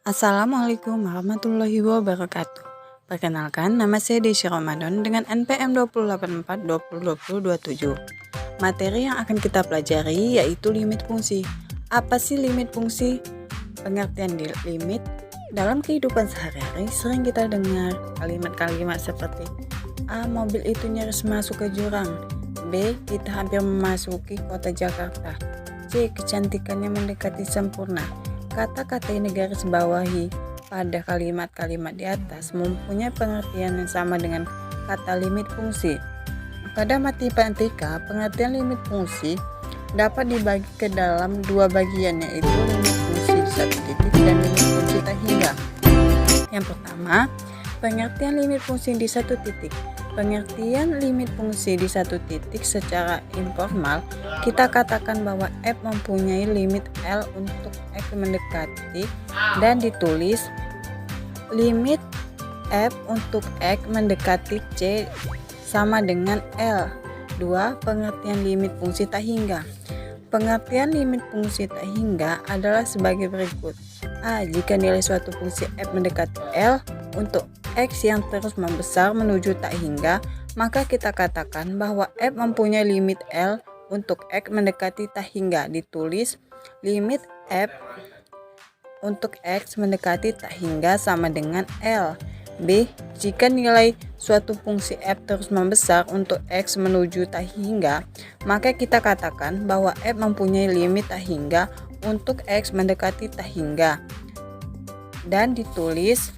Assalamualaikum warahmatullahi wabarakatuh. Perkenalkan, nama saya Desy Ramadan dengan NPM 284202027. Materi yang akan kita pelajari yaitu limit fungsi. Apa sih limit fungsi? Pengertian limit dalam kehidupan sehari-hari sering kita dengar kalimat-kalimat seperti A. Mobil itu nyaris masuk ke jurang. B. Kita hampir memasuki kota Jakarta. C. Kecantikannya mendekati sempurna. Kata-kata yang digarisbawahi pada kalimat-kalimat di atas mempunyai pengertian yang sama dengan kata limit fungsi. Pada matematika, pengertian limit fungsi dapat dibagi ke dalam dua bagian, yaitu limit fungsi di satu titik dan limit fungsi tak hingga. Yang pertama, pengertian limit fungsi di satu titik. Pengertian limit fungsi di satu titik secara informal, kita katakan bahwa f mempunyai limit L untuk x mendekati dan ditulis limit f untuk x mendekati C sama dengan L. 2. Pengertian limit fungsi tak hingga. Pengertian limit fungsi tak hingga adalah sebagai berikut. A. Jika nilai suatu fungsi f mendekati L untuk x yang terus membesar menuju tak hingga, maka kita katakan bahwa f mempunyai limit L untuk x mendekati tak hingga, ditulis limit f untuk x mendekati tak hingga sama dengan L. B. Jika nilai suatu fungsi f terus membesar untuk x menuju tak hingga, maka kita katakan bahwa f mempunyai limit tak hingga untuk x mendekati tak hingga, dan ditulis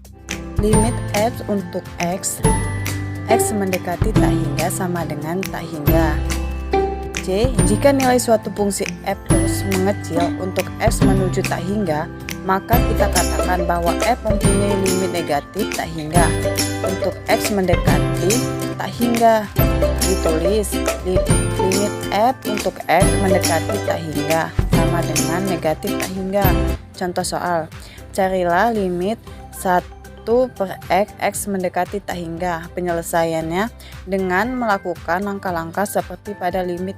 limit f untuk x mendekati tak hingga sama dengan tak hingga. C. Jika nilai suatu fungsi f terus mengecil untuk x menuju tak hingga, maka kita katakan bahwa f mempunyai limit negatif tak hingga untuk x mendekati tak hingga, ditulis limit f untuk x mendekati tak hingga sama dengan negatif tak hingga. Contoh soal, carilah limit 1/x mendekati tak hingga. Penyelesaiannya dengan melakukan langkah-langkah seperti pada limit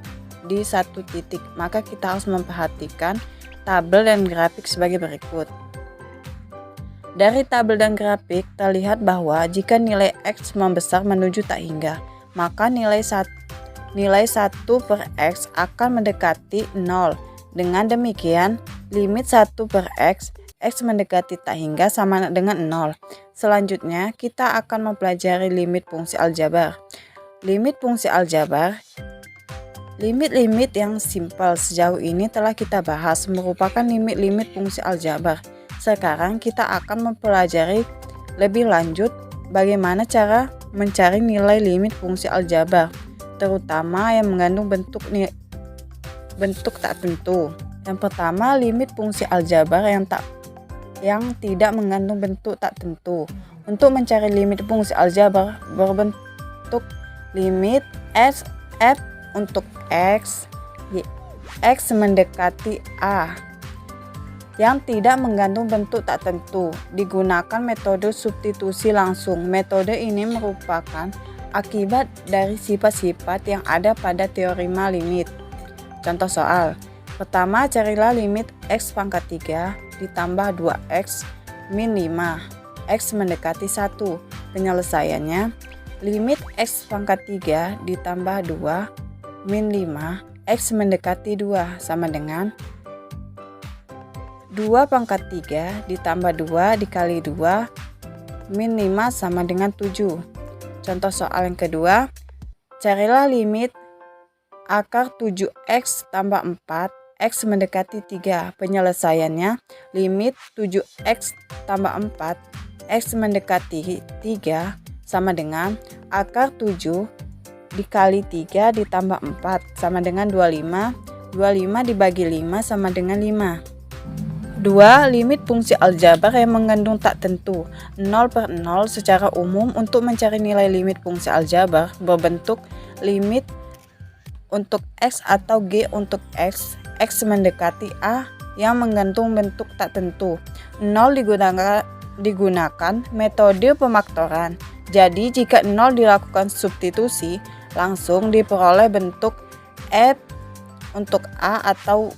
di satu titik. Maka kita harus memperhatikan tabel dan grafik sebagai berikut. Dari tabel dan grafik terlihat bahwa jika nilai x membesar menuju tak hingga, maka nilai 1/x akan mendekati 0. Dengan demikian, limit 1/x x mendekati tak hingga sama dengan 0. Selanjutnya, kita akan mempelajari limit fungsi aljabar. Limit fungsi aljabar, limit-limit yang simpel sejauh ini telah kita bahas merupakan limit-limit fungsi aljabar. Sekarang kita akan mempelajari lebih lanjut bagaimana cara mencari nilai limit fungsi aljabar, terutama yang mengandung bentuk tak tentu. Yang pertama, limit fungsi aljabar yang tidak mengandung bentuk tak tentu. Untuk mencari limit fungsi aljabar berbentuk limit f untuk x mendekati a yang tidak mengandung bentuk tak tentu, digunakan metode substitusi langsung. Metode ini merupakan akibat dari sifat-sifat yang ada pada teorema limit. Contoh soal, pertama, carilah limit x pangkat 3 ditambah 2x min 5 x mendekati 1. Penyelesaiannya, limit x pangkat 3 ditambah 2 min 5 x mendekati 2 sama dengan 2 pangkat 3 ditambah 2 dikali 2 min 5 sama dengan 7. Contoh soal yang kedua, carilah limit akar 7x tambah 4 x mendekati 3. Penyelesaiannya, limit 7x tambah 4 x mendekati 3 sama dengan akar 7 dikali 3 ditambah 4 sama dengan 25. 25 dibagi 5 sama dengan 5. 2. Limit fungsi aljabar yang mengandung tak tentu. 0/0 secara umum untuk mencari nilai limit fungsi aljabar berbentuk limit untuk x atau g untuk x mendekati a yang mengandung bentuk tak tentu. 0 digunakan metode pemaktoran. Jadi jika 0 dilakukan substitusi, langsung diperoleh bentuk f untuk a atau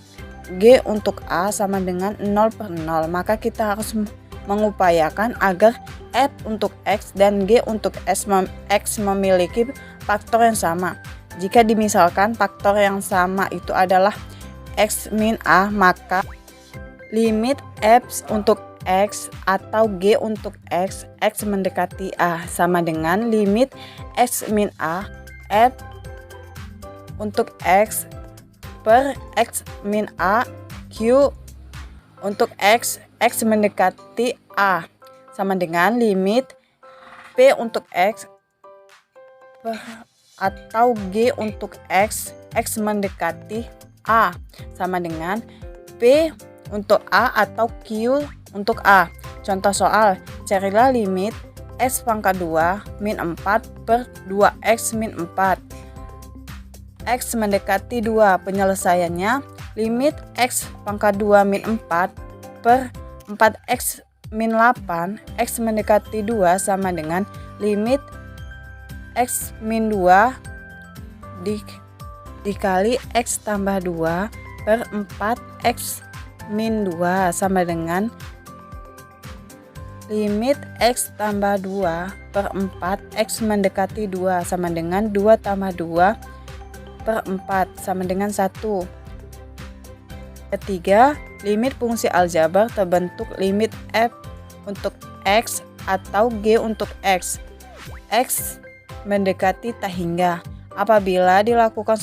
G untuk A sama dengan 0/0, maka kita harus mengupayakan agar f untuk x dan g untuk x memiliki faktor yang sama. Jika dimisalkan faktor yang sama itu adalah x min a, maka limit f untuk x atau g untuk x mendekati a sama dengan limit x min a f untuk x per x min a q untuk x mendekati a sama dengan limit p untuk x atau g untuk x mendekati a sama dengan p untuk a atau q untuk a. Contoh soal, carilah limit x pangkat 2 min 4 per 2x min 4 x mendekati 2. Penyelesaiannya, limit x pangkat 2 min 4 per 4x min 8 x mendekati 2 sama dengan limit x min 2 dikali x tambah 2 per 4x min 2 sama dengan limit x tambah 2 per 4 x mendekati 2 sama dengan 2 tambah 2 per 4 sama dengan 1. Ketiga, limit fungsi aljabar terbentuk limit f untuk x atau g untuk x mendekati tak hingga. Apabila dilakukan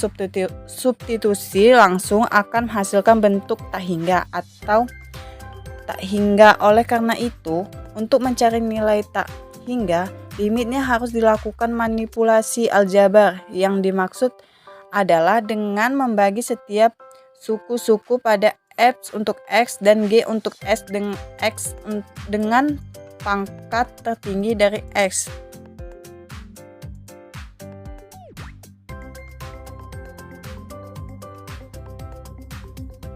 substitusi langsung akan menghasilkan bentuk tak hingga atau tak hingga. Oleh karena itu, untuk mencari nilai tak hingga, limitnya harus dilakukan manipulasi aljabar. Yang dimaksud adalah dengan membagi setiap suku-suku pada f untuk x dan g untuk x dengan pangkat tertinggi dari x.